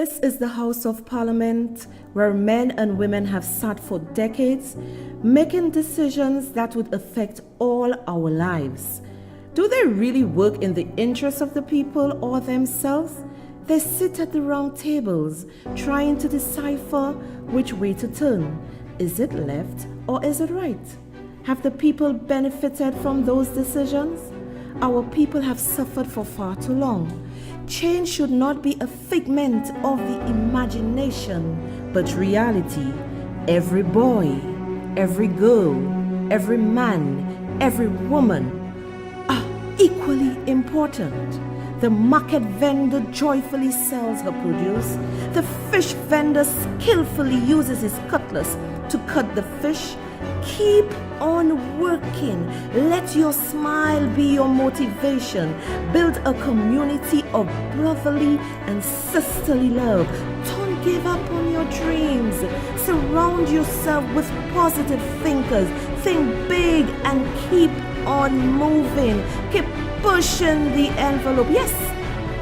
This is the House of Parliament where men and women have sat for decades, making decisions that would affect all our lives. Do they really work in the interests of the people or themselves? They sit at the round tables, trying to decipher which way to turn. Is it left or is it right? Have the people benefited from those decisions? Our people have suffered for far too long. Change should not be a figment of the imagination, but reality. Every boy, every girl, every man, every woman are equally important. The market vendor joyfully sells her produce. The fish vendor skillfully uses his cutlass to cut the fish. Keep on working. Let your smile be your motivation. Build a community of brotherly and sisterly love. Don't give up on your dreams. Surround yourself with positive thinkers. Think big and keep on moving. Keep pushing the envelope. Yes,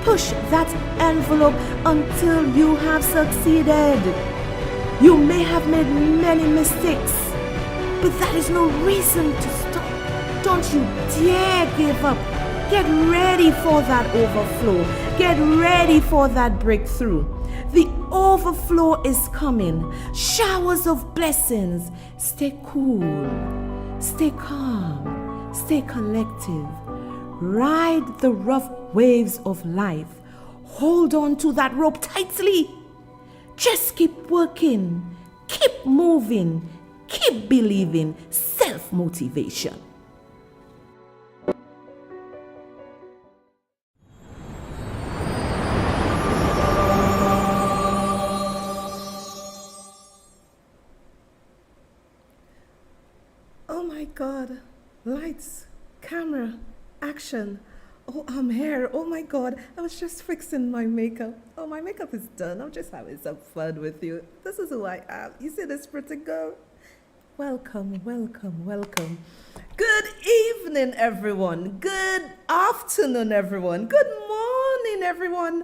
push that envelope until you have succeeded. You may have made many mistakes, but that is no reason to stop. Don't you dare give up. Get ready for that overflow. Get ready for that breakthrough. The overflow is coming. Showers of blessings. Stay cool. Stay calm. Stay collective. Ride the rough waves of life. Hold on to that rope tightly. Just keep working. Keep moving. Keep believing. Self-motivation. Oh my God. Lights, camera, action. Oh, I'm here. Oh my God. I was just fixing my makeup. Oh, my makeup is done. I'm just having some fun with you. This is who I am. You see this pretty girl? Welcome, welcome, welcome. Good evening, everyone. Good afternoon, everyone. Good morning, everyone.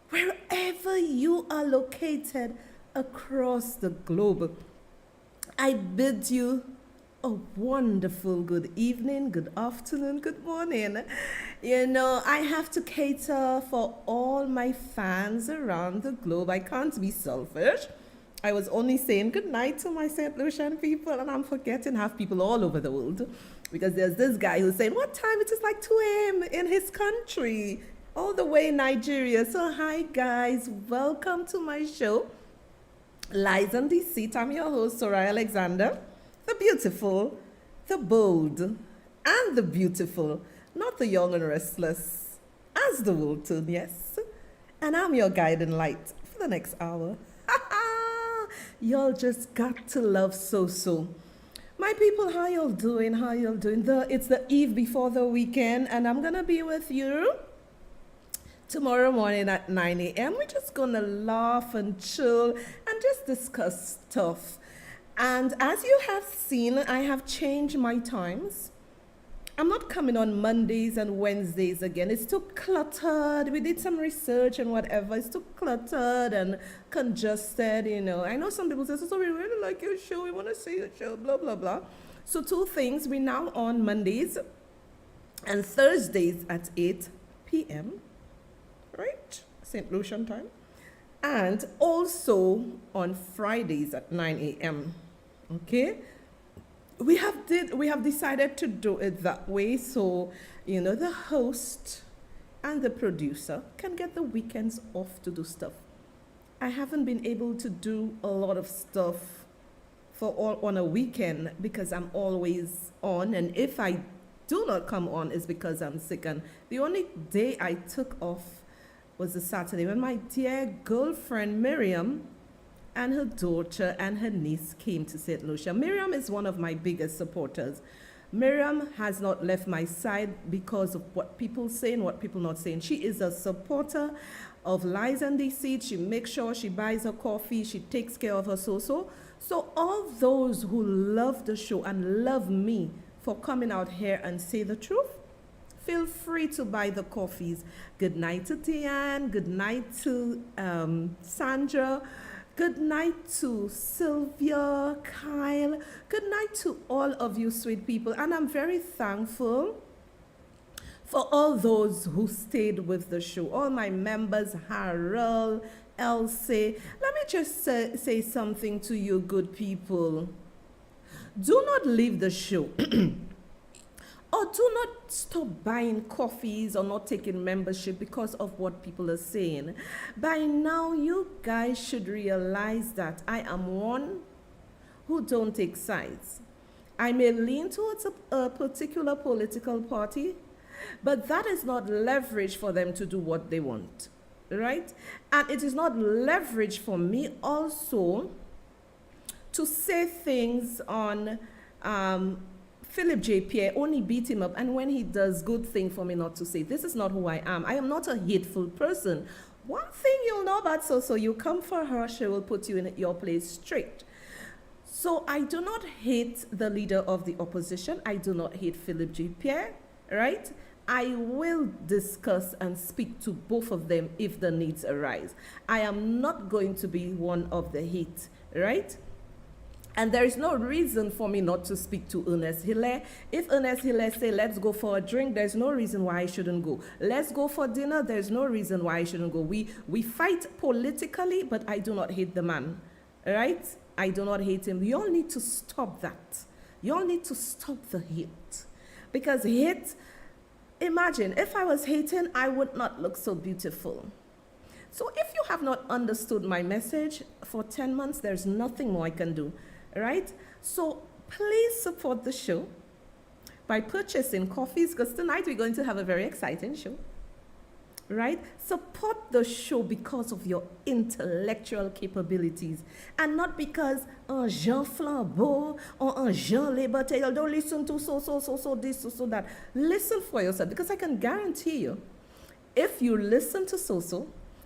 Wherever you are located across the globe, I bid you a wonderful good evening, good afternoon, good morning. You know, I have to cater for all my fans around the globe. I can't be selfish. I was only saying good night to my St. Lucian people, and I'm forgetting half people all over the world, because there's this guy who's saying, what time? It is like 2 a.m. in his country, all the way in Nigeria. So hi guys, welcome to my show, Lies and Deceit. I'm your host, Soraya Alexander, the beautiful, the bold, and the beautiful, not the young and restless, as the world turns, yes. And I'm your guiding light for the next hour. Y'all just got to love so. My people, how y'all doing? How y'all doing? It's the eve before the weekend, and I'm gonna be with you tomorrow morning at 9 a.m. We're just gonna laugh and chill and just discuss stuff. And as you have seen, I have changed my times. I'm not coming on Mondays and Wednesdays again. It's too cluttered. We did some research and whatever. It's too cluttered and congested, you know. I know some people say, so we really like your show. We want to see your show, blah, blah, blah. So 2 things. We're now on Mondays and Thursdays at 8 p.m., right? St. Lucian time. And also on Fridays at 9 a.m., okay? We have decided to do it that way, so you know the host and the producer can get the weekends off to do stuff. I haven't been able to do a lot of stuff on a weekend because I'm always on, and if I do not come on, it's because I'm sick. And the only day I took off was the Saturday when my dear girlfriend Miriam and her daughter and her niece came to St. Lucia. Miriam is one of my biggest supporters. Miriam has not left my side because of what people say and what people not saying. She is a supporter of Lies and Deceit. She makes sure she buys her coffee. She takes care of her so. So all those who love the show and love me for coming out here and say the truth, feel free to buy the coffees. Good night to Tian. Good night to Sandra. Good night to Sylvia, Kyle. Good night to all of you sweet people. And I'm very thankful for all those who stayed with the show. All my members, Harold, Elsie. Let me just say something to you good people. Do not leave the show. Or do not stop buying coffees or not taking membership because of what people are saying. By now, you guys should realize that I am one who don't take sides. I may lean towards a particular political party, but that is not leverage for them to do what they want, right? And it is not leverage for me also to say things on Philip J. Pierre, only beat him up, and when he does good thing for me not to say. This is not who I am. I am not a hateful person. One thing you'll know about so you come for her, she will put you in your place straight. So I do not hate the leader of the opposition. I do not hate Philip J. Pierre, right? I will discuss and speak to both of them if the needs arise. I am not going to be one of the hate, right? And there is no reason for me not to speak to Ernest Hilaire. If Ernest Hilaire say, let's go for a drink, there's no reason why I shouldn't go. Let's go for dinner, there's no reason why I shouldn't go. We fight politically, but I do not hate the man, right? I do not hate him. You all need to stop that. You all need to stop the hate. Because hate, imagine, if I was hating, I would not look so beautiful. So if you have not understood my message for 10 months, there's nothing more I can do. Right? So please support the show by purchasing coffees, because tonight we're going to have a very exciting show. Right? Support the show because of your intellectual capabilities and not because Jean Flambeau or Jean Liberté. Don't listen to so this, so that. Listen for yourself, because I can guarantee you, if you listen to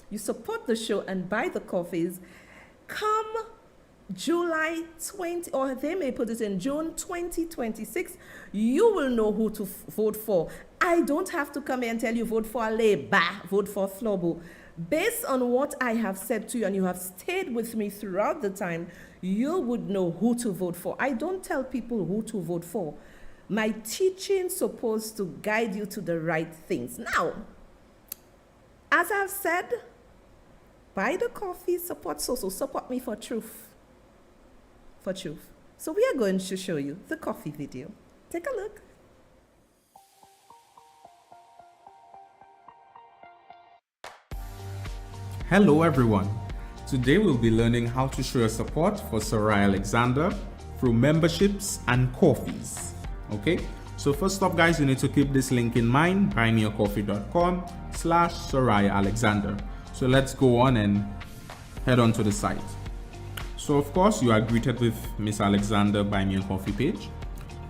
you support the show and buy the coffees, come July 20, or they may put it in June 2026, you will know who to vote for. I don't have to come here and tell you vote for Leba, vote for Flobo. Based on what I have said to you, and you have stayed with me throughout the time, you would know who to vote for. I don't tell people who to vote for. My teaching is supposed to guide you to the right things. Now, as I've said, buy the coffee, support support me for truth. For truth. So we are going to show you the coffee video. Take a look. Hello everyone. Today we'll be learning how to show your support for Soraya Alexander through memberships and coffees. Okay, so first up guys, you need to keep this link in mind, buymeacoffee.com/Soraya Alexander. So let's go on and head on to the site. So of course you are greeted with Miss Alexander Buy Me a Coffee page.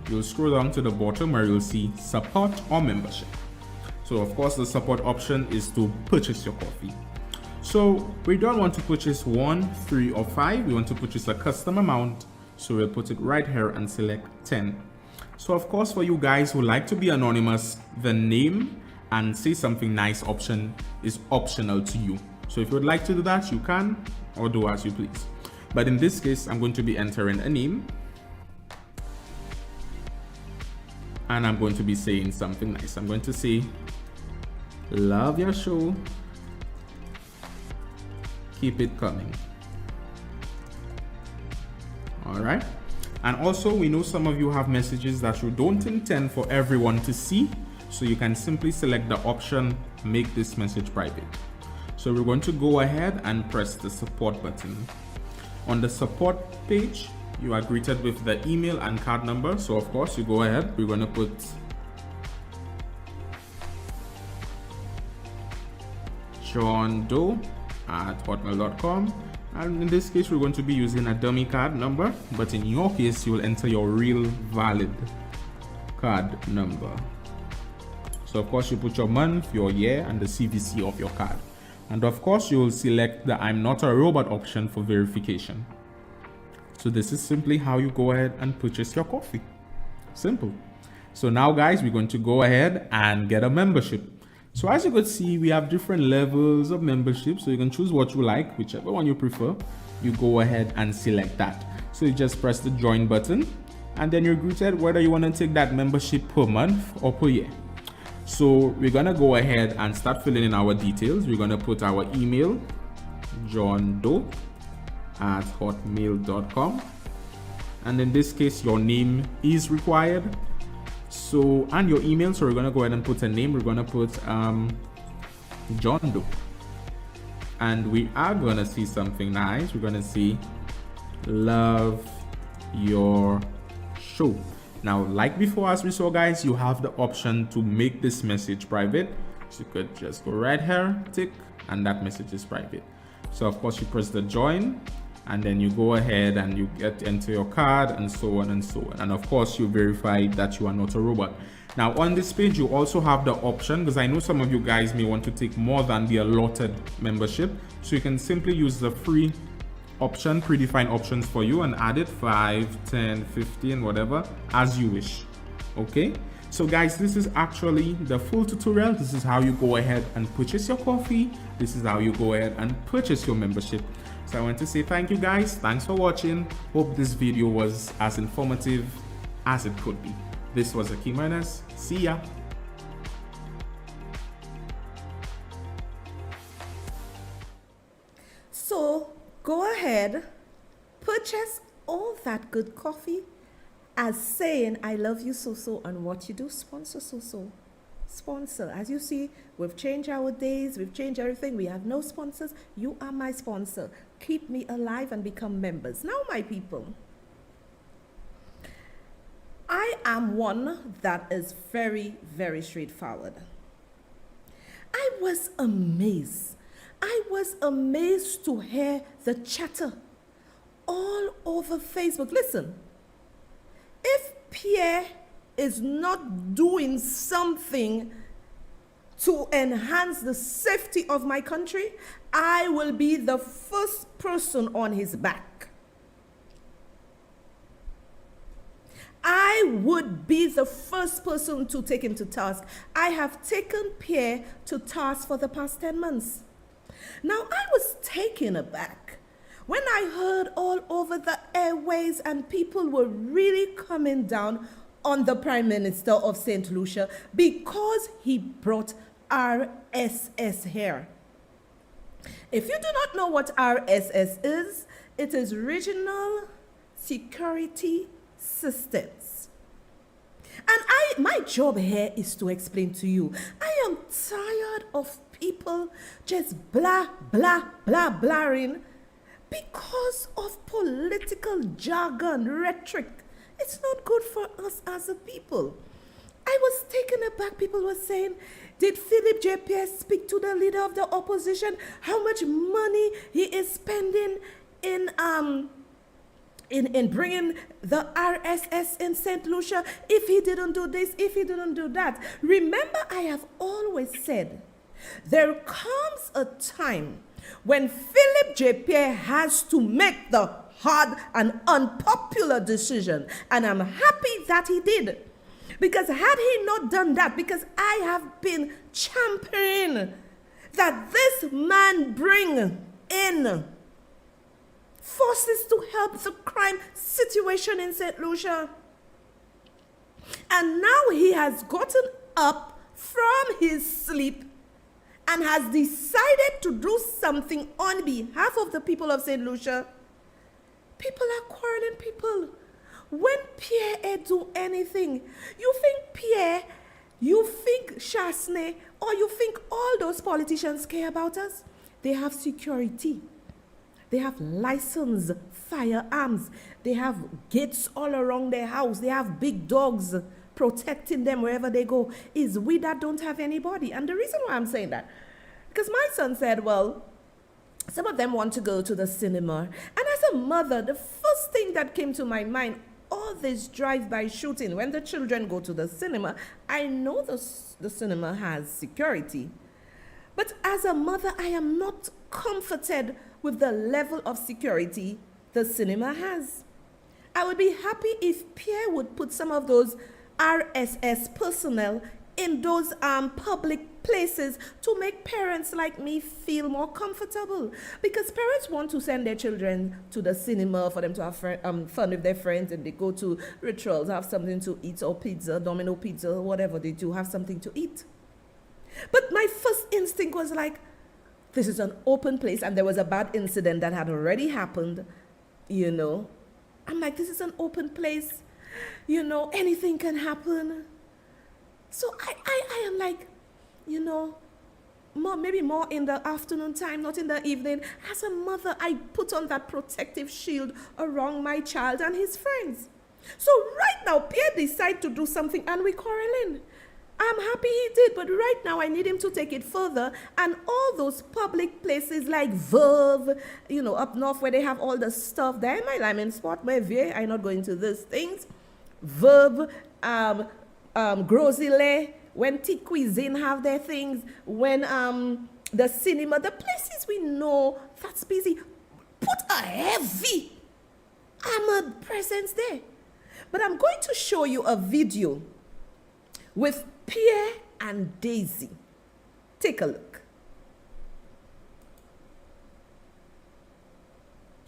You'll scroll down to the bottom where you'll see support or membership. So of course the support option is to purchase your coffee. So we don't want to purchase 1, 3 or 5. We want to purchase a custom amount. So we'll put it right here and select 10. So of course for you guys who like to be anonymous, the name and say something nice option is optional to you. So if you would like to do that, you can, or do as you please. But in this case, I'm going to be entering a name. And I'm going to be saying something nice. I'm going to say, love your show. Keep it coming. All right. And also, we know some of you have messages that you don't intend for everyone to see. So you can simply select the option, make this message private. So we're going to go ahead and press the support button. On the support page, you are greeted with the email and card number. So of course you go ahead, we're going to put johndoe@hotmail.com, and in this case we're going to be using a dummy card number, but in your case you will enter your real valid card number. So of course you put your month, your year, and the CVC of your card. And of course you will select the I'm not a robot option for verification. So this is simply how you go ahead and purchase your coffee. Simple. So now guys, we're going to go ahead and get a membership. So as you could see, we have different levels of membership. So you can choose what you like, whichever one you prefer. You go ahead and select that. So you just press the join button and then you're greeted whether you want to take that membership per month or per year. So we're going to go ahead and start filling in our details. We're going to put our email, johndoe@hotmail.com. And in this case, your name is required. So, and your email. So we're going to go ahead and put a name. We're going to put John Doe. And we are going to see something nice. We're going to see love your show. Now, like before, as we saw guys, you have the option to make this message private. So you could just go right here, tick, and that message is private. So of course you press the join and then you go ahead and you enter your card and so on and so on. And of course you verify that you are not a robot. Now on this page, you also have the option, because I know some of you guys may want to take more than the allotted membership. So you can simply use the free option, predefined options for you, and add it 5, 10, 15, whatever, as you wish. Okay. So guys, this is actually the full tutorial. This is how you go ahead and purchase your coffee. This is how you go ahead and purchase your membership. So I want to say thank you guys. Thanks for watching. Hope this video was as informative as it could be. This was Akeem Ernest. See ya. So go ahead, purchase all that good coffee as saying I love you so and what you do, sponsor so. Sponsor. As you see, we've changed our days, we've changed everything. We have no sponsors. You are my sponsor. Keep me alive and become members. Now, my people, I am one that is very, very straightforward. I was amazed. I was amazed to hear the chatter all over Facebook. Listen, if Pierre is not doing something to enhance the safety of my country, I will be the first person on his back. I would be the first person to take him to task. I have taken Pierre to task for the past 10 months. Now, I was taken aback when I heard all over the airways and people were really coming down on the Prime Minister of St. Lucia because he brought RSS here. If you do not know what RSS is, it is Regional Security Systems. And my job here is to explain to you. I am tired of people just blaring because of political jargon, rhetoric. It's not good for us as a people. I was taken aback. People were saying, did Philip J. Pierre speak to the leader of the opposition? How much money he is spending in bringing the RSS in St. Lucia? If he didn't do this, if he didn't do that. Remember, I have always said, there comes a time when Philip J. Pierre has to make the hard and unpopular decision. And I'm happy that he did. Because had he not done that, because I have been championing that this man bring in forces to help the crime situation in St. Lucia. And now he has gotten up from his sleep and has decided to do something on behalf of the people of St. Lucia. People are quarreling people. When Pierre do anything, you think Pierre, you think Chasney, or you think all those politicians care about us? They have security. They have licensed firearms. They have gates all around their house. They have big dogs protecting them wherever they go. Is we that don't have anybody. And the reason why I'm saying that, because my son said, well, some of them want to go to the cinema. And as a mother, the first thing that came to my mind, all this drive-by shooting, when the children go to the cinema, I know the cinema has security. But as a mother, I am not comforted with the level of security the cinema has. I would be happy if Pierre would put some of those RSS personnel in those public places to make parents like me feel more comfortable. Because parents want to send their children to the cinema for them to have fun with their friends, and they go to rituals, have something to eat, or pizza, domino pizza, whatever they do, have something to eat. But my first instinct was like, this is an open place, and there was a bad incident that had already happened, you know. I'm like, this is an open place, you know, anything can happen. So I am like, you know, maybe more in the afternoon time, not in the evening. As a mother, I put on that protective shield around my child and his friends. So right now, Pierre decided to do something, and we quarreling. I'm happy he did, but right now I need him to take it further. And all those public places like Verve, you know, up north where they have all the stuff there, my lemon spot, my VA, I'm not going to these things. Verve, Grosile, when Tit Cuisine have their things, when the cinema, the places we know that's busy, put a heavy armored presence there. But I'm going to show you a video with Pierre and Daisy. Take a look.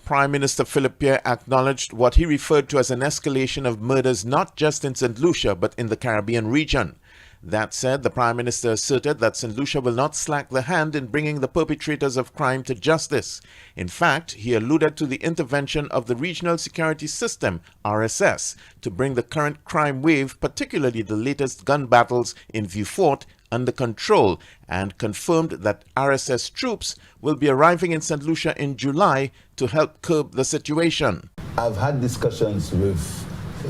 Prime Minister Philip Pierre acknowledged what he referred to as an escalation of murders not just in St. Lucia but in the Caribbean region. That said, the Prime Minister asserted that St. Lucia will not slack the hand in bringing the perpetrators of crime to justice. In fact, he alluded to the intervention of the Regional Security System, RSS, to bring the current crime wave, particularly the latest gun battles in Vieux Fort, under control, and confirmed that RSS troops will be arriving in St. Lucia in July to help curb the situation. I've had discussions with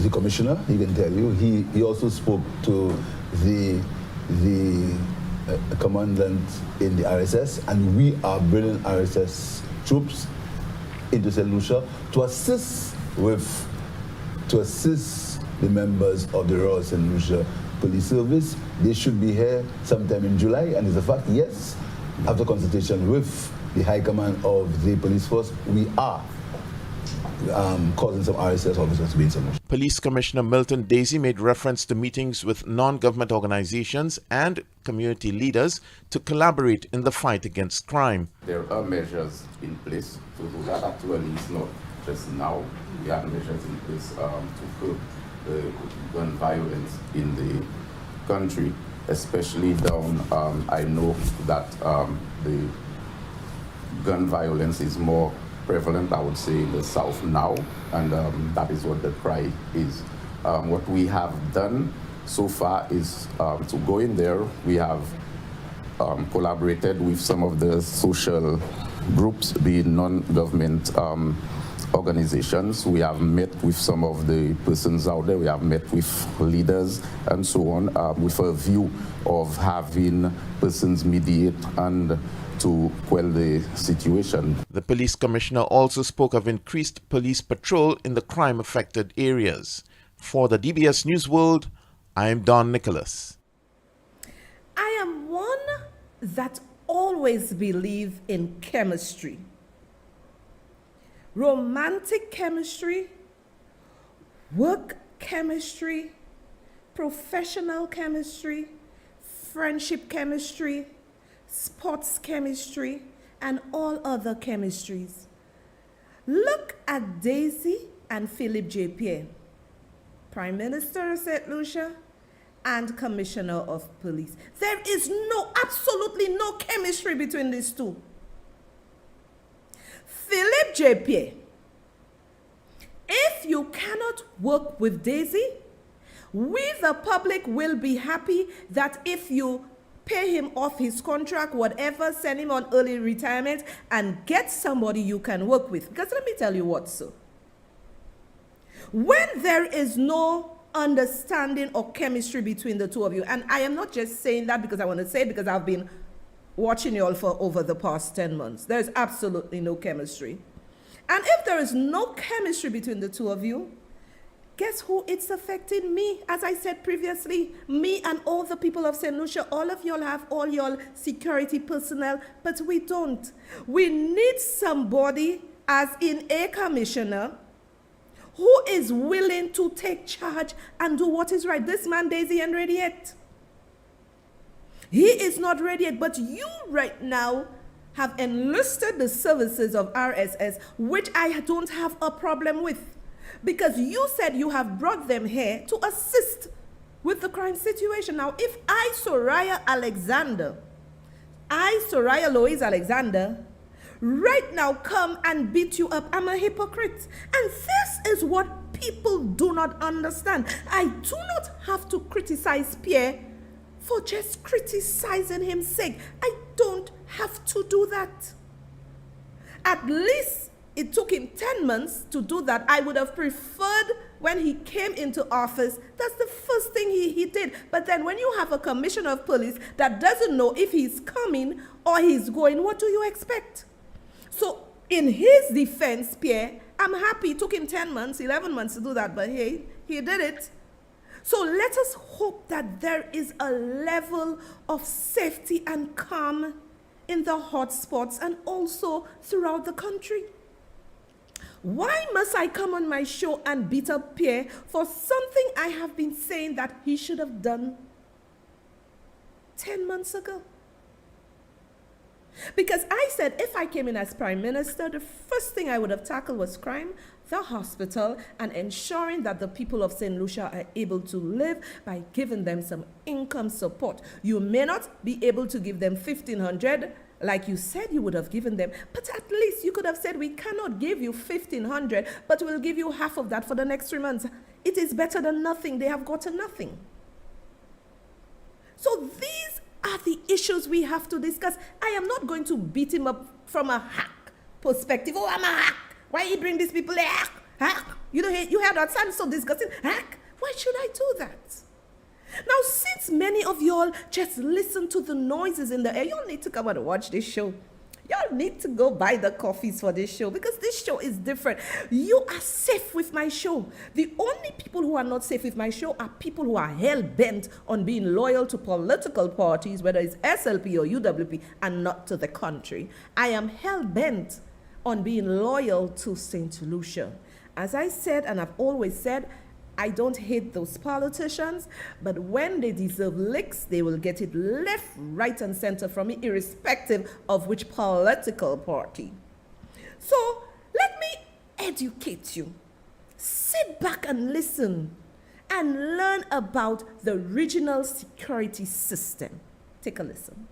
the commissioner. He can tell you. He also spoke to the commandant in the RSS, and we are bringing RSS troops into St. Lucia to assist the members of the Royal St. Lucia Police Service. They should be here sometime in July, and it's a fact, yes, after consultation with the High Command of the police force, we are causing some RSS officers to be in St. Lucia. Police Commissioner Milton Daisy made reference to meetings with non-government organizations and community leaders to collaborate in the fight against crime. There are measures in place to do that. Actually, it's not just now. We have measures in place to curb the gun violence in the country, especially down. I know that the gun violence is more prevalent, I would say, in the south now, and that is what the cry is. What we have done so far is to go in there. We have collaborated with some of the social groups, the non-government organizations. We have met with some of the persons out there. We have met with leaders and so on, with a view of having persons mediate and to quell the situation. The police commissioner also spoke of increased police patrol in the crime-affected areas. For the DBS News World, I am Don Nicholas. I am one that always believe in chemistry. Romantic chemistry, work chemistry, professional chemistry, friendship chemistry, sports chemistry, and all other chemistries. Look at Daisy and Philip J. Pierre, Prime Minister of St. Lucia and Commissioner of Police. There is absolutely no chemistry between these two. Philip J. Pierre, if you cannot work with Daisy, we the public will be happy that if you pay him off his contract, whatever, send him on early retirement, and get somebody you can work with. Because let me tell you what, sir. When there is no understanding or chemistry between the two of you, and I am not just saying that because I want to say it, because I've been watching you all for over the past 10 months. There's absolutely no chemistry. And if there is no chemistry between the two of you, guess who it's affecting? Me. As I said previously, me and all the people of St. Lucia, all of y'all have all your security personnel, but we don't. We need somebody, as in a commissioner, who is willing to take charge and do what is right. This man, Daisy, ain't ready yet. He is not ready yet, but you right now have enlisted the services of RSS, which I don't have a problem with, because you said you have brought them here to assist with the crime situation. Now, if I, Soraya Louise Alexander, right now come and beat you up, I'm a hypocrite. And this is what people do not understand. I do not have to criticize Pierre for just criticizing him's sake. I don't have to do that. At least it took him 10 months to do that. I would have preferred when he came into office, that's the first thing he did. But then when you have a commissioner of police that doesn't know if he's coming or he's going, what do you expect? So in his defense, Pierre, I'm happy it took him 10 months, 11 months to do that, but hey, he did it. So let us hope that there is a level of safety and calm in the hotspots and also throughout the country. Why must I come on my show and beat up Pierre for something I have been saying that he should have done 10 months ago? Because I said if I came in as Prime Minister, the first thing I would have tackled was crime, the hospital, and ensuring that the people of St. Lucia are able to live by giving them some income support. You may not be able to give them $1,500 like you said you would have given them, but at least you could have said, we cannot give you $1,500, but we'll give you half of that for the next 3 months. It is better than nothing. They have gotten nothing. So these are the issues we have to discuss. I am not going to beat him up from a hack perspective. Oh, I'm a hack. Why you bring these people there? Hack. You know, you hear that sound so disgusting. Hack. Why should I do that? Now, since many of y'all just listen to the noises in the air, y'all need to come and watch this show. Y'all need to go buy the coffees for this show because this show is different. You are safe with my show. The only people who are not safe with my show are people who are hell-bent on being loyal to political parties, whether it's SLP or UWP, and not to the country. I am hell-bent on being loyal to St. Lucia. As I said, and I've always said, I don't hate those politicians, but when they deserve licks, they will get it left, right, and center from me, irrespective of which political party. So let me educate you. Sit back and listen and learn about the regional security system. Take a listen.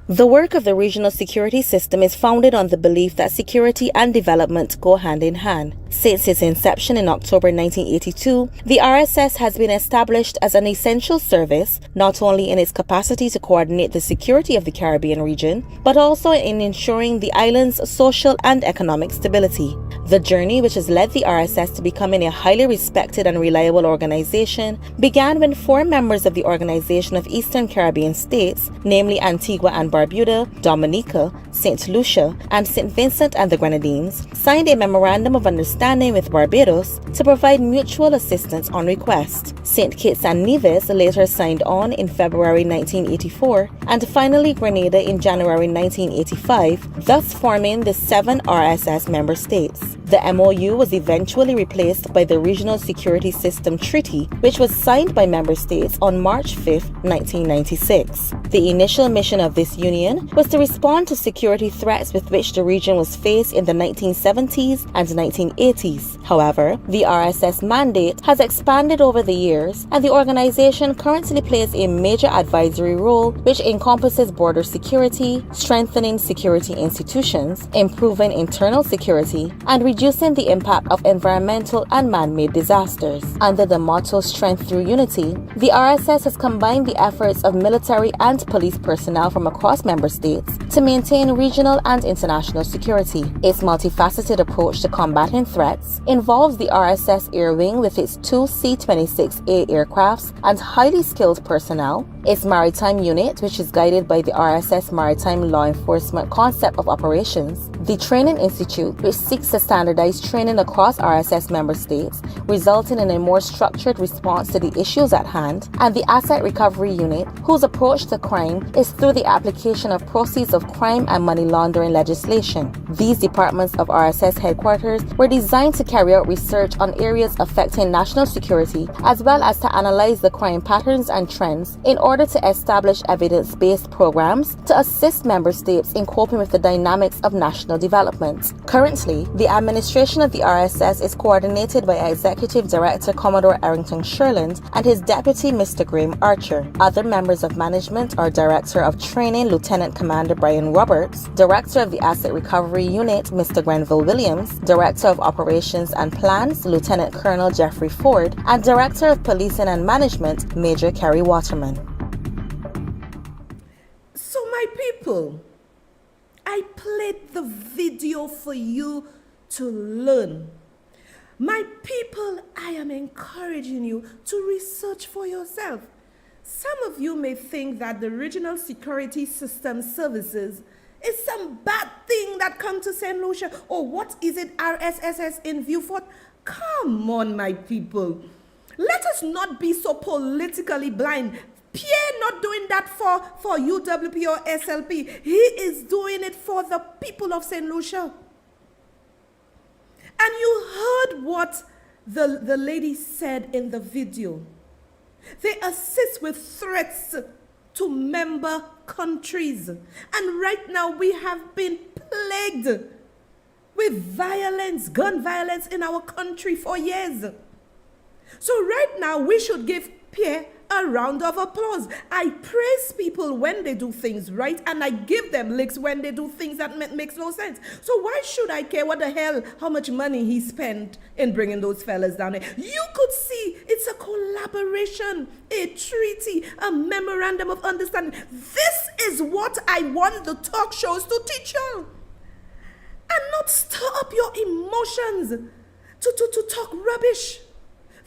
The work of the regional security system is founded on the belief that security and development go hand in hand. Since its inception in October 1982, the RSS has been established as an essential service, not only in its capacity to coordinate the security of the Caribbean region, but also in ensuring the island's social and economic stability. The journey which has led the RSS to becoming a highly respected and reliable organization began when 4 members of the Organization of Eastern Caribbean States, namely Antigua and Barbuda, Dominica, St. Lucia, and St. Vincent and the Grenadines, signed a memorandum of understanding with Barbados to provide mutual assistance on request. St. Kitts and Nevis later signed on in February 1984, and finally Grenada in January 1985, thus forming the 7 RSS member states. The MOU was eventually replaced by the Regional Security System Treaty, which was signed by member states on March 5, 1996. The initial mission of this union was to respond to security threats with which the region was faced in the 1970s and 1980s. However, the RSS mandate has expanded over the years, and the organization currently plays a major advisory role which encompasses border security, strengthening security institutions, improving internal security, and reducing the impact of environmental and man-made disasters. Under the motto Strength Through Unity, the RSS has combined the efforts of military and police personnel from across member states to maintain regional and international security. Its multifaceted approach to combating threats involves the RSS Air Wing with its 2 C-26A aircrafts and highly skilled personnel, Its maritime unit, which is guided by the RSS Maritime Law Enforcement Concept of Operations, the Training Institute, which seeks to standardize training across RSS member states, resulting in a more structured response to the issues at hand, and the Asset Recovery Unit, whose approach to crime is through the application of proceeds of crime and money laundering legislation. These departments of RSS headquarters were designed to carry out research on areas affecting national security, as well as to analyze the crime patterns and trends in order to establish evidence-based programs to assist member states in coping with the dynamics of national development. Currently, the administration of the RSS is coordinated by Executive Director Commodore Arrington Sherland and his deputy Mr. Graham Archer. Other members of management are Director of Training Lieutenant Commander Brian Roberts, Director of the Asset Recovery Unit Mr. Grenville Williams, Director of Operations and Plans Lieutenant Colonel Jeffrey Ford, and Director of Policing and Management Major Kerry Waterman. So my people, I played the video for you to learn. My people, I am encouraging you to research for yourself. Some of you may think that the Regional Security System Services is some bad thing that come to St. Lucia, or what is it RSSS in view for? Come on, my people. Let us not be so politically blind. Pierre not doing that for UWP or SLP. He is doing it for the people of St. Lucia. And you heard what the lady said in the video. They assist with threats to member countries. And right now we have been plagued with violence, gun violence in our country for years. So right now we should give Pierre a round of applause. I praise people when they do things right, and I give them licks when they do things that makes no sense. So why should I care what the hell, how much money he spent in bringing those fellas down there? You could see it's a collaboration, a treaty, a memorandum of understanding. This is what I want the talk shows to teach you, and not stir up your emotions to talk rubbish.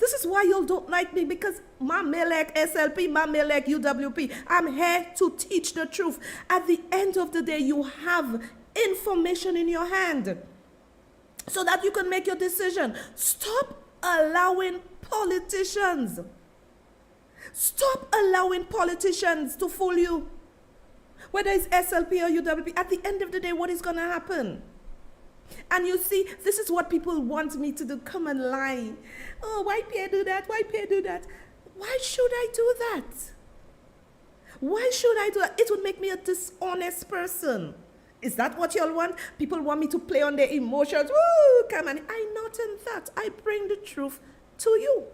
This is why y'all don't like me, because my melek SLP, my melek UWP. I'm here to teach the truth. At the end of the day, you have information in your hand so that you can make your decision. Stop allowing politicians. Stop allowing politicians to fool you. Whether it's SLP or UWP, at the end of the day, what is going to happen? And you see, this is what people want me to do. Come and lie. Oh, why Pierre do that? Why Pierre do that? Why should I do that? Why should I do that? It would make me a dishonest person. Is that what y'all want? People want me to play on their emotions. Woo, come on. I'm not in that. I bring the truth to you.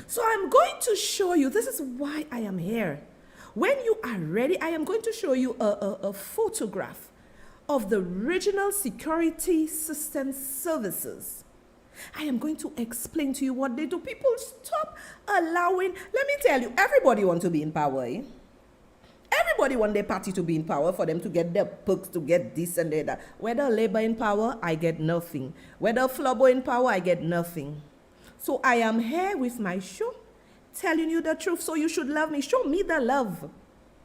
So I'm going to show you, this is why I am here. When you are ready, I am going to show you a photograph of the Regional Security System Services. I am going to explain to you what they do. People, stop allowing, let me tell you, everybody wants to be in power, eh? Everybody want their party to be in power, for them to get their books, to get this and that. Whether Labour in power, I get nothing. Whether Flobo in power, I get nothing. So I am here with my show, telling you the truth, so you should love me. Show me the love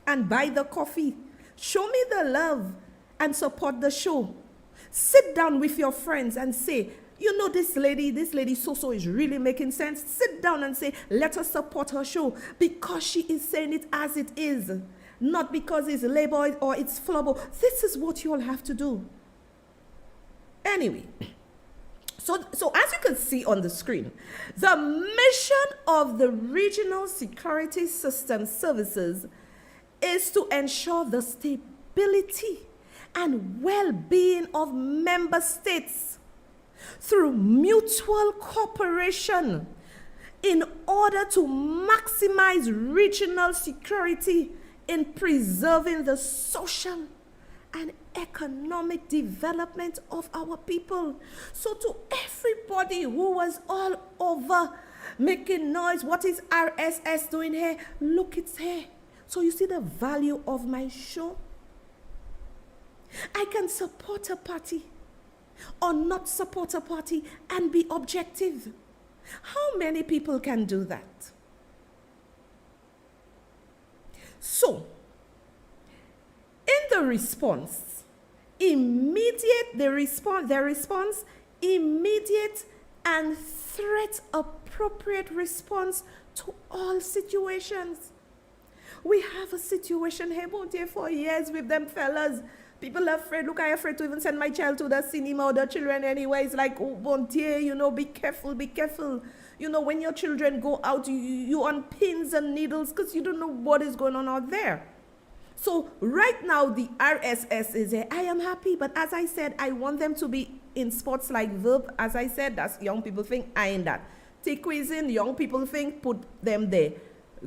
and buy the coffee. Show me the love and support the show. Sit down with your friends and say, you know, this lady so is really making sense. Sit down and say, let us support her show, because she is saying it as it is, not because it's Labour or it's Flobo. This is what you all have to do. Anyway, so as you can see on the screen, the mission of the Regional Security System Services is to ensure the stability and well-being of member states through mutual cooperation in order to maximize regional security in preserving the social and economic development of our people. So to everybody who was all over making noise, what is RSS doing here? Look, it's here. So you see the value of my show? I can support a party or not support a party and be objective. How many people can do that? So, in the response, their response, immediate and threat-appropriate response to all situations. We have a situation here, won't you, for years with them fellas. People are afraid. Look, I'm afraid to even send my child to the cinema or the children anyway. It's like, oh, won't you, be careful, be careful. When your children go out, you on pins and needles because you don't know what is going on out there. So right now, the RSS is here. I am happy, but as I said, I want them to be in sports like Verb. As I said, that's young people think, I ain't that. Take cuisine, young people think, put them there.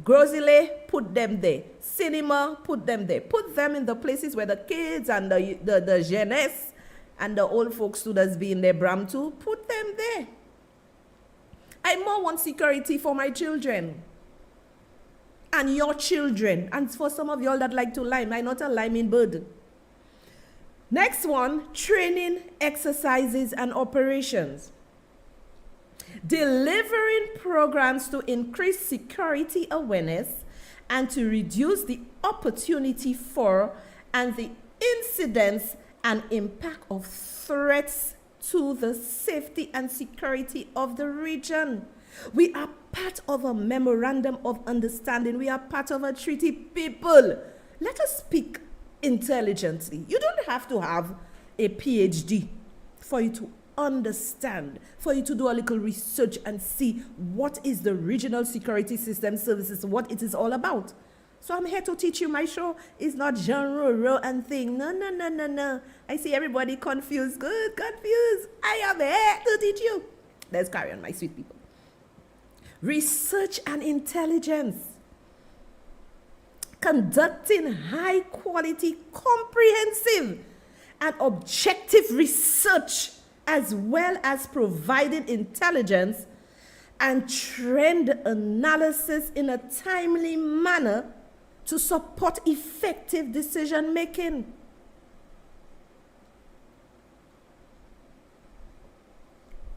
Grocery, put them there. Cinema, put them there. Put them in the places where the kids and the jeunesse and the old folks too that's be in their bram too. Put them there. I more want security for my children. And your children. And for some of y'all that like to lime, I'm not a liming bird. Next one, training, exercises, and operations. Delivering programs to increase security awareness and to reduce the opportunity for and the incidence and impact of threats to the safety and security of the region. We are part of a memorandum of understanding. We are part of a treaty. People, let us speak intelligently. You don't have to have a PhD for you to understand, for you to do a little research and see what is the regional security system services, what it is all about. So I'm here to teach you. My show is not genre and thing. No. I see everybody confused. Good, confused. I am here to teach you. Let's carry on, my sweet people. Research and intelligence. Conducting high quality, comprehensive, and objective research, as well as providing intelligence and trend analysis in a timely manner to support effective decision making.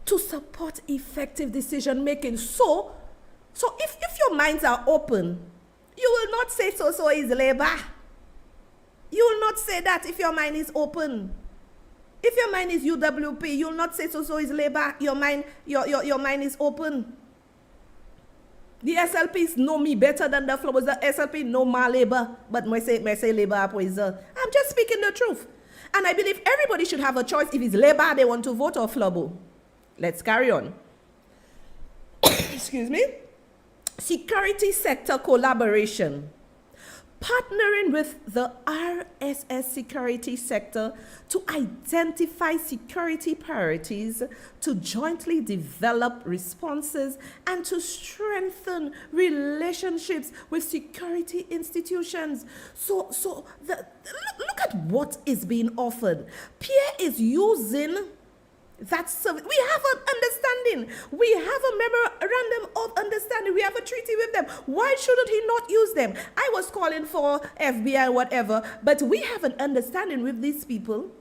To support effective decision making. So if your minds are open, you will not say so is labor. You will not say that if your mind is open. If your mind is UWP, you will not say so is labor. Your mind is open. The SLPs know me better than the flowers. The SLP know my labor, but I say labor. I'm just speaking the truth. And I believe everybody should have a choice if it's labor they want to vote or flubbo. Let's carry on. Excuse me. Security sector collaboration. Partnering with the RSS security sector to identify security priorities, to jointly develop responses, and to strengthen relationships with security institutions. So look at what is being offered. Pierre is using that service. We have an understanding. We have a memorandum of understanding. We have a treaty with them. Why shouldn't he not use them? I was calling for FBI, whatever, but we have an understanding with these people.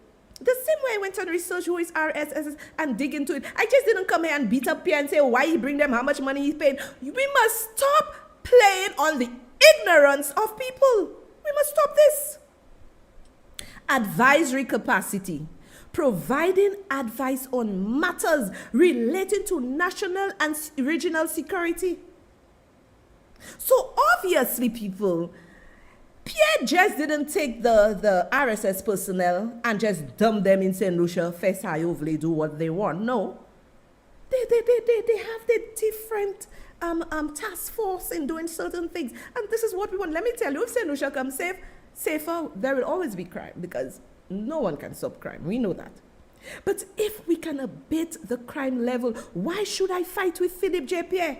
The same way I went on research who is RSS and dig into it. I just didn't come here and beat up Pierre and say, why he bring them, how much money he paid. We must stop playing on the ignorance of people. We must stop this. Advisory capacity. Providing advice on matters relating to national and regional security. So obviously, people, Pierre just didn't take the RSS personnel and just dump them in St. Lucia, face high overlay, do what they want. No. They have the different task force in doing certain things. And this is what we want. Let me tell you, if St. Lucia comes safer, there will always be crime because no one can stop crime. We know that. But if we can abate the crime level, why should I fight with Philippe J. Pierre?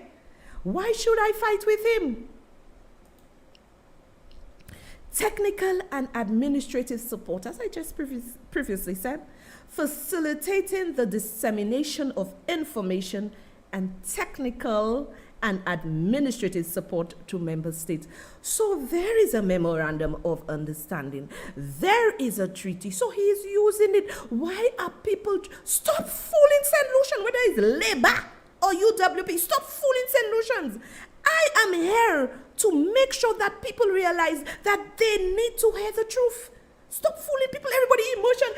Why should I fight with him? Technical and administrative support, as I just previously said, facilitating the dissemination of information and technical and administrative support to member states. So there is a memorandum of understanding. There is a treaty. So he is using it. Why are people... Stop fooling St. Lucian, whether it's Labour or UWP. Stop fooling St. Lucians. I am here to make sure that people realize that they need to hear the truth. Stop fooling people, everybody emotion.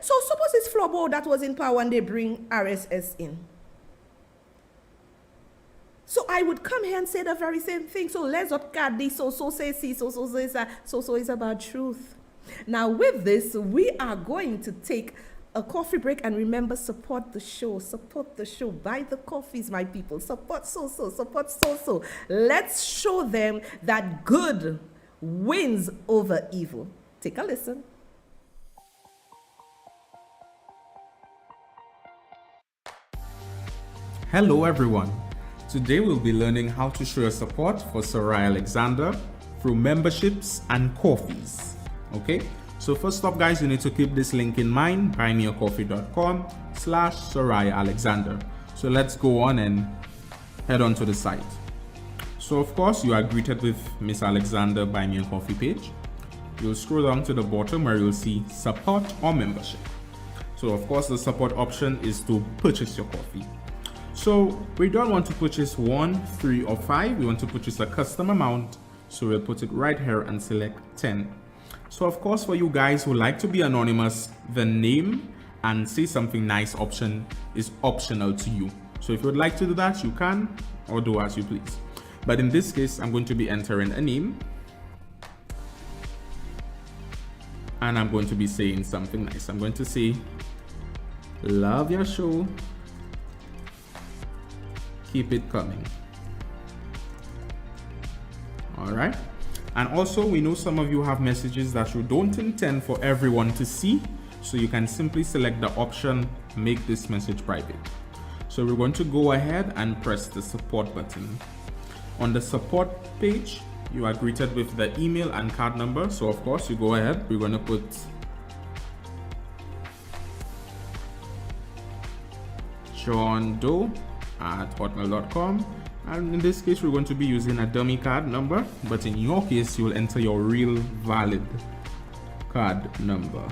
So suppose it's Flobo that was in power and they bring RSS in. So I would come here and say the very same thing. So let's not cut this. So say see. So say so is about truth. Now with this, we are going to take a coffee break, and remember, support the show. Support the show. Buy the coffees, my people. Support support so. Let's show them that good wins over evil. Take a listen. Hello everyone. Today we'll be learning how to show your support for Soraya Alexander through memberships and coffees. Okay, so first up guys, you need to keep this link in mind, buymeacoffee.com/Soraya Alexander. So let's go on and head on to the site. So of course you are greeted with Miss Alexander Buy Me a Coffee page. You'll scroll down to the bottom where you'll see support or membership. So of course the support option is to purchase your coffee. So we don't want to purchase 1, 3 or 5, we want to purchase a custom amount. So we'll put it right here and select 10. So of course for you guys who like to be anonymous, the name and say something nice option is optional to you. So if you would like to do that, you can, or do as you please. But in this case, I'm going to be entering a name. And I'm going to be saying something nice. I'm going to say, love your show. Keep it coming. All right. And also we know some of you have messages that you don't intend for everyone to see. So you can simply select the option, make this message private. So we're going to go ahead and press the support button. On the support page, you are greeted with the email and card number. So of course you go ahead, we're going to put johndoe@hotmail.com, and in this case we're going to be using a dummy card number, but in your case you'll enter your real valid card number.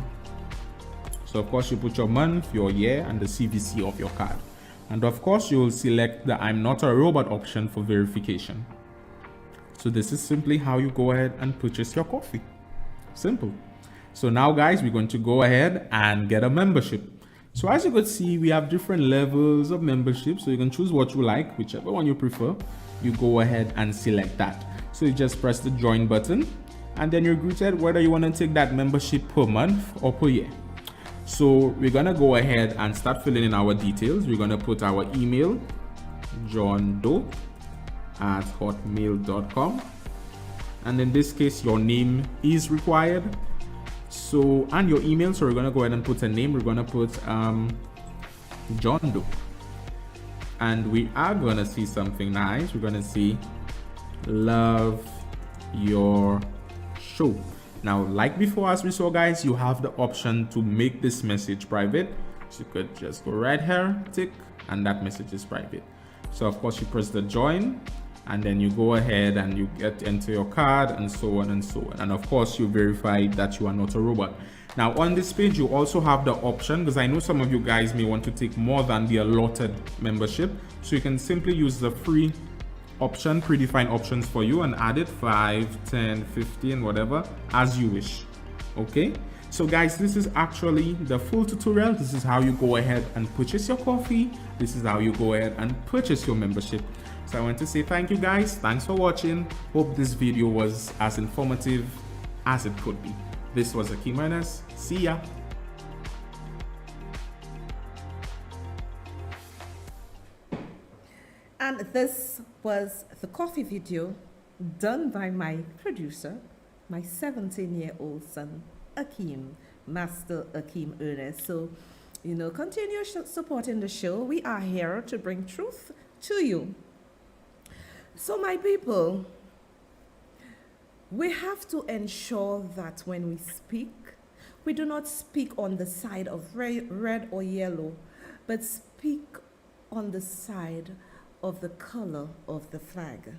So of course you put your month, your year and the CVC of your card, and of course you'll select the I'm not a robot option for verification. So this is simply how you go ahead and purchase your coffee. Simple. So now guys, we're going to go ahead and get a membership. So as you could see, we have different levels of membership. So you can choose what you like, whichever one you prefer. You go ahead and select that. So you just press the join button and then you're greeted whether you want to take that membership per month or per year. So we're going to go ahead and start filling in our details. We're going to put our email, johndoe@hotmail.com. And in this case, your name is required. So, and your email. So we're going to go ahead and put a name. We're going to put John Doe. And we are going to see something nice. We're going to see love your show. Now, like before, as we saw guys, you have the option to make this message private. So you could just go right here, tick, and that message is private. So of course you press the join and then you go ahead and you enter your card and so on and so on. And of course you verify that you are not a robot. Now on this page, you also have the option, because I know some of you guys may want to take more than the allotted membership. So you can simply use the free option, predefined options for you, and add it 5, 10, 15, whatever, as you wish. Okay. So guys, this is actually the full tutorial. This is how you go ahead and purchase your coffee. This is how you go ahead and purchase your membership. So I want to say thank you guys. Thanks for watching. Hope this video was as informative as it could be. This was Akeem Ernest. See ya. And this was the coffee video done by my producer, my 17-year-old son, Akeem, Master Akeem Ernest. So, continue supporting the show. We are here to bring truth to you. So, my people, we have to ensure that when we speak, we do not speak on the side of red or yellow, but speak on the side of the color of the flag.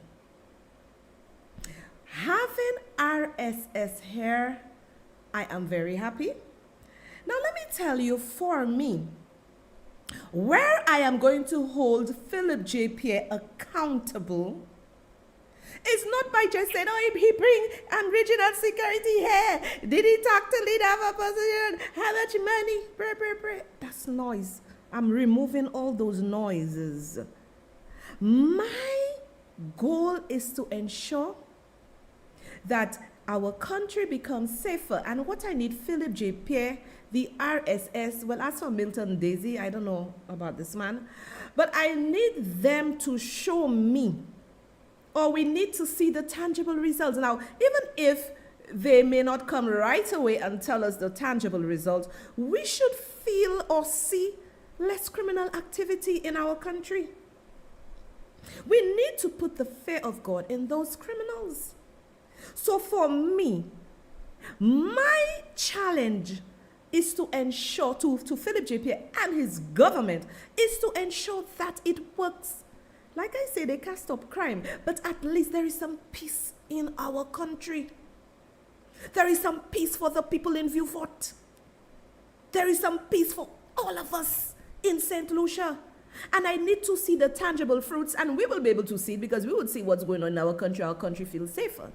Having RSS here, I am very happy. Now let me tell you, for me, where I am going to hold Philip J. Pierre accountable is not by just saying, oh, he bring regional security here. Did he talk to lead of opposition? How much money? Pray. That's noise. I'm removing all those noises. My goal is to ensure that our country becomes safer. And what I need Philip J. Pierre, the RSS, well, as for Milton Daisy, I don't know about this man, but I need them to show me, or we need to see the tangible results. Now, even if they may not come right away and tell us the tangible results, we should feel or see less criminal activity in our country. We need to put the fear of God in those criminals. So for me, my challenge is to ensure, to Philip J. Pierre and his government, is to ensure that it works. Like I say, they can't stop crime, but at least there is some peace in our country. There is some peace for the people in Vieux-Fort. There is some peace for all of us in St. Lucia. And I need to see the tangible fruits, and we will be able to see it because we would see what's going on in our country feels safer.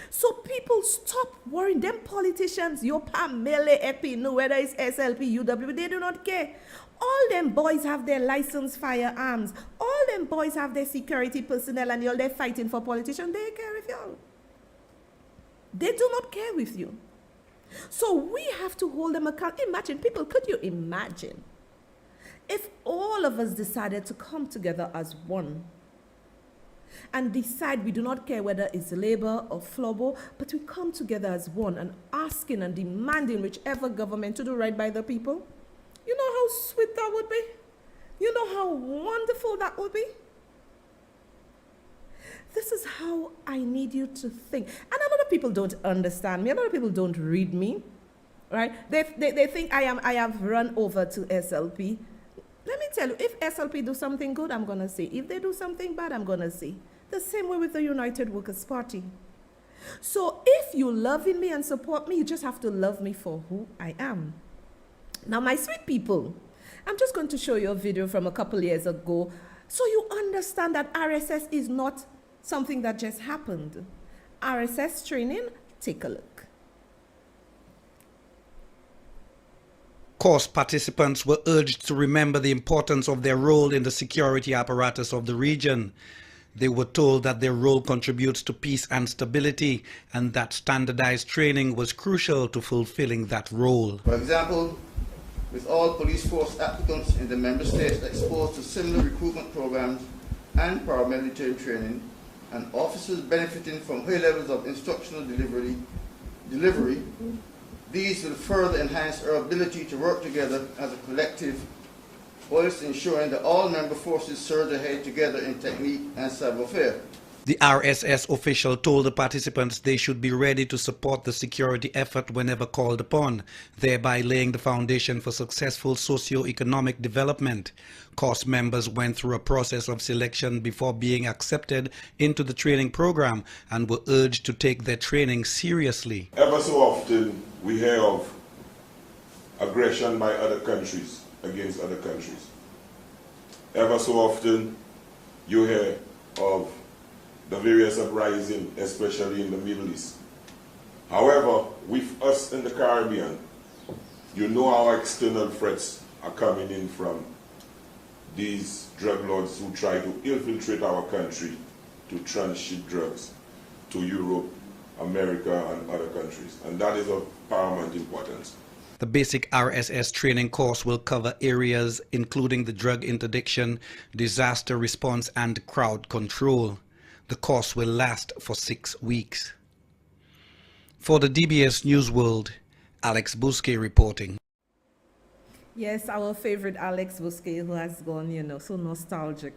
So people stop worrying. Them politicians, Yopa, Mele, Epi, no, whether it's SLP, UW, they do not care. All them boys have their licensed firearms. All them boys have their security personnel, and they're fighting for politicians. They care with you. They do not care with you. So we have to hold them accountable. Imagine, people, could you imagine if all of us decided to come together as one and decide we do not care whether it's Labour or Flobo, but we come together as one and asking and demanding whichever government to do right by the people? You know how sweet that would be? You know how wonderful that would be? This is how I need you to think. And a lot of people don't understand me. A lot of people don't read me, right? They think I have run over to SLP. Let me tell you, if SLP do something good, I'm going to say. If they do something bad, I'm going to say. The same way with the United Workers' Party. So if you love in me and support me, you just have to love me for who I am. Now, my sweet people, I'm just going to show you a video from a couple years ago so you understand that RSS is not something that just happened. RSS training, take a look. Course participants were urged to remember the importance of their role in the security apparatus of the region. They were told that their role contributes to peace and stability, and that standardized training was crucial to fulfilling that role. For example, with all police force applicants in the member states exposed to similar recruitment programs and paramilitary training, and officers benefiting from high levels of instructional delivery, these will further enhance our ability to work together as a collective, whilst ensuring that all member forces surge ahead together in technique and savoir-faire. The RSS official told the participants they should be ready to support the security effort whenever called upon, thereby laying the foundation for successful socio-economic development. Course members went through a process of selection before being accepted into the training program and were urged to take their training seriously. Ever so often we hear of aggression by other countries against other countries. Ever so often you hear of the various uprisings, especially in the Middle East. However, with us in the Caribbean, you know our external threats are coming in from these drug lords who try to infiltrate our country to transship drugs to Europe, America, and other countries. And that is of paramount importance. The basic RSS training course will cover areas including the drug interdiction, disaster response, and crowd control. The course will last for 6 weeks. For the DBS News World, Alex Busquet reporting. Yes, our favorite Alex Busquet, who has gone, so nostalgic.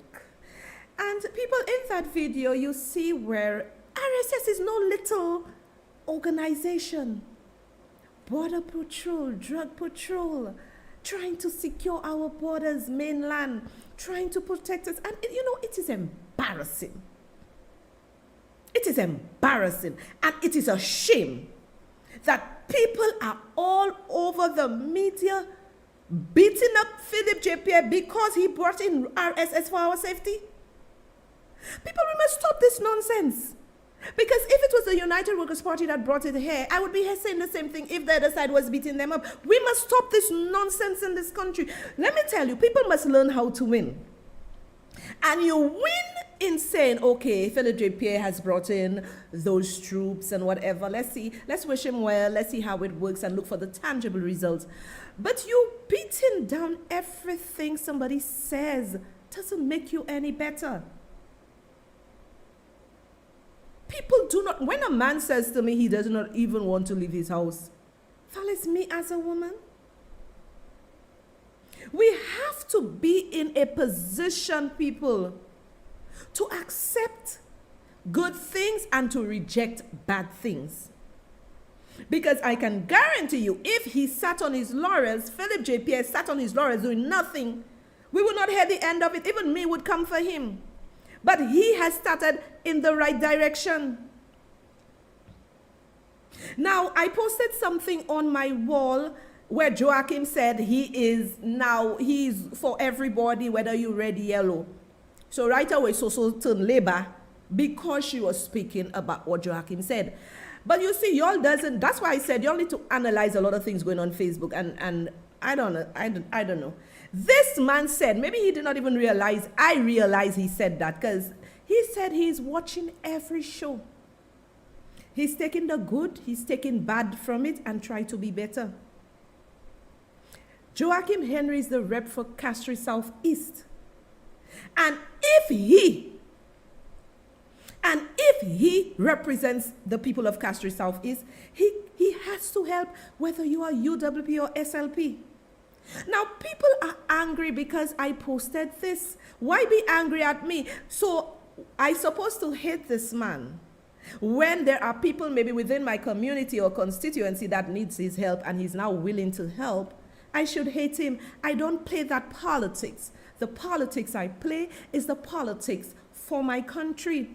And people, in that video, you see where RSS is no little organization. Border patrol, drug patrol, trying to secure our borders, mainland, trying to protect us. And, it is embarrassing. It is embarrassing, and it is a shame that people are all over the media beating up Philip J. Pierre because he brought in RSS for our safety? People, we must stop this nonsense. Because if it was the United Workers' Party that brought it here, I would be here saying the same thing if the other side was beating them up. We must stop this nonsense in this country. Let me tell you, people must learn how to win. And you win in saying, okay, Philip J. Pierre has brought in those troops and whatever. Let's see. Let's wish him well. Let's see how it works and look for the tangible results. But you beating down everything somebody says doesn't make you any better. People do not, when a man says to me he does not even want to leave his house, that is me as a woman. We have to be in a position, people, to accept good things and to reject bad things. Because I can guarantee you, if he sat on his laurels, Philip J. Pierre sat on his laurels doing nothing, we would not hear the end of it. Even me would come for him. But he has started in the right direction. Now, I posted something on my wall where Joachim said he's for everybody, whether you're red, yellow. So right away, so turned Labour because she was speaking about what Joachim said. But you see, y'all doesn't, that's why I said y'all need to analyze a lot of things going on Facebook, and I don't know, I don't know. This man said, maybe he did not even realize, I realize he said that, because he said he's watching every show. He's taking the good, he's taking bad from it and try to be better. Joachim Henry is the rep for Castries Southeast. And if he represents the people of Castries Southeast, he has to help whether you are UWP or SLP. Now, people are angry because I posted this. Why be angry at me? So, I'm supposed to hate this man when there are people maybe within my community or constituency that needs his help and he's now willing to help. I should hate him. I don't play that politics. The politics I play is the politics for my country.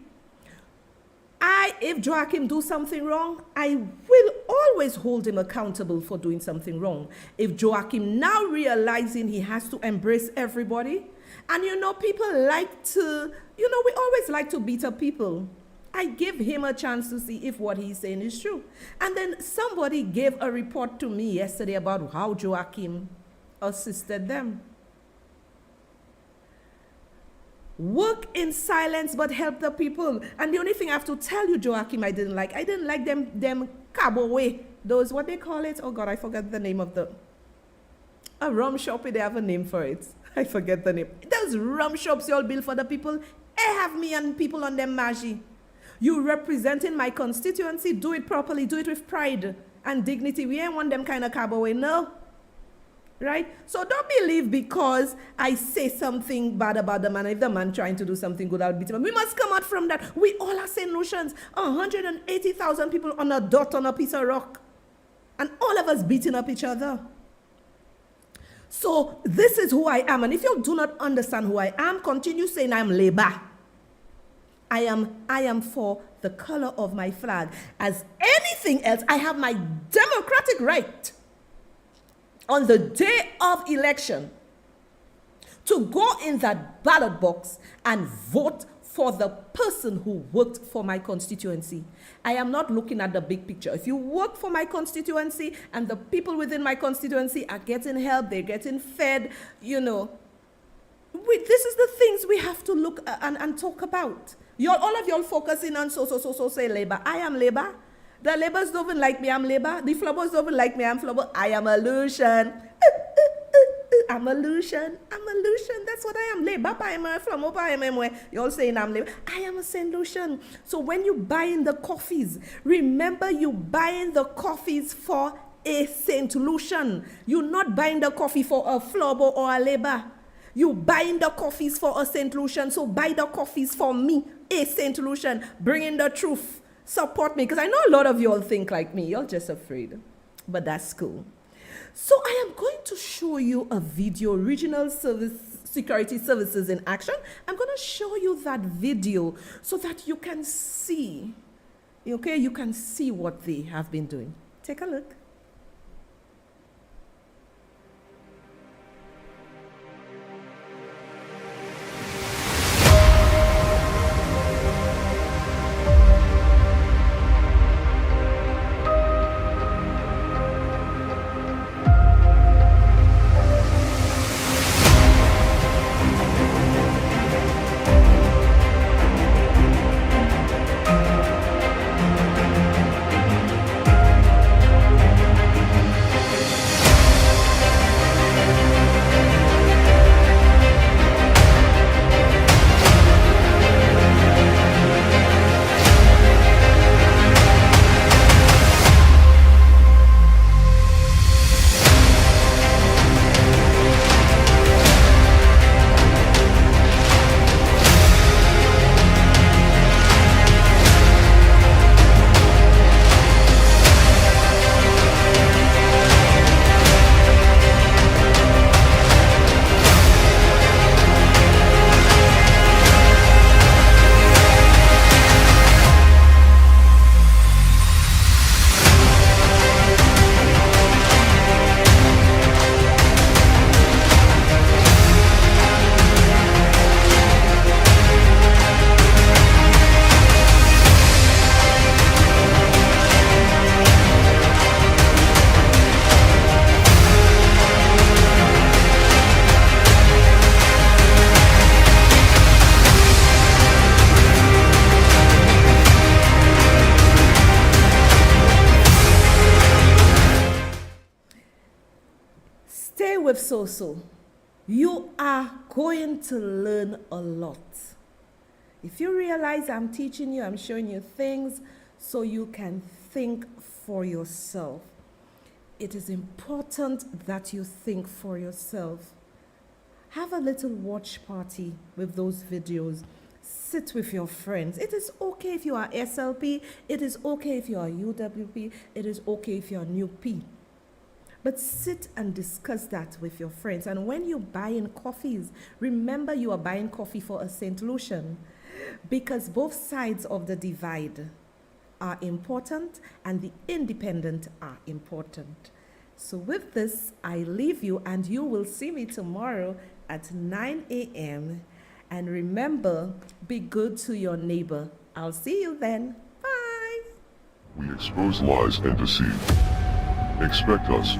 If Joachim do something wrong, I will always hold him accountable for doing something wrong. If Joachim now realizing he has to embrace everybody, and people like to, we always like to beat up people. I give him a chance to see if what he's saying is true. And then somebody gave a report to me yesterday about how Joachim assisted them. Work in silence, but help the people. And the only thing I have to tell you, Joachim, I didn't like them cabo way. Those, what they call it? Oh God, I forgot the name of a rum shop, they have a name for it. I forget the name. Those rum shops you all build for the people, have me and people on them magi. You representing my constituency, do it properly, do it with pride and dignity. We ain't want them kind of cabo way, no. Right? So don't believe because I say something bad about the man, if the man trying to do something good, I'll beat him. We must come out from that. We all are St. Lucians. 180,000 people on a dot on a piece of rock. And all of us beating up each other. So this is who I am. And if you do not understand who I am, continue saying I'm Labour. I am for the color of my flag. As anything else, I have my democratic right on the day of election to go in that ballot box and vote for the person who worked for my constituency. I am not looking at the big picture. If you work for my constituency and the people within my constituency are getting help, they're getting fed, this is the things we have to look and talk about. All of y'all focusing on so say Labour. I am Labour. The Labours don't even like me, I'm Labour. The Flabbers don't even like me, I'm Flabber. I am a Lucian. I'm a Lucian. That's what I am. Labour, I am a Flammo, I am. You're saying I'm Labour. I am a St. Lucian. So when you buying the coffees, remember you buying the coffees for a St. Lucian. You're not buying the coffee for a Flabber or a Labour. You buying the coffees for a St. Lucian. So buy the coffees for me, a St. Lucian. Bring in the truth. Support me, because I know a lot of you all think like me. You're just afraid, but that's cool. So I am going to show you a video, Regional Security Services in Action. I'm going to show you that video so that you can see, okay, you can see what they have been doing. Take a look. Stay with So-So. You are going to learn a lot. If you realize I'm teaching you, I'm showing you things so you can think for yourself. It is important that you think for yourself. Have a little watch party with those videos. Sit with your friends. It is okay if you are SLP. It is okay if you are UWP. It is okay if you are New P. But sit and discuss that with your friends. And when you're buying coffees, remember you are buying coffee for a St. Lucian, because both sides of the divide are important and the independent are important. So with this, I leave you, and you will see me tomorrow at 9 a.m. And remember, be good to your neighbor. I'll see you then. Bye. We expose lies and deceit. Expect us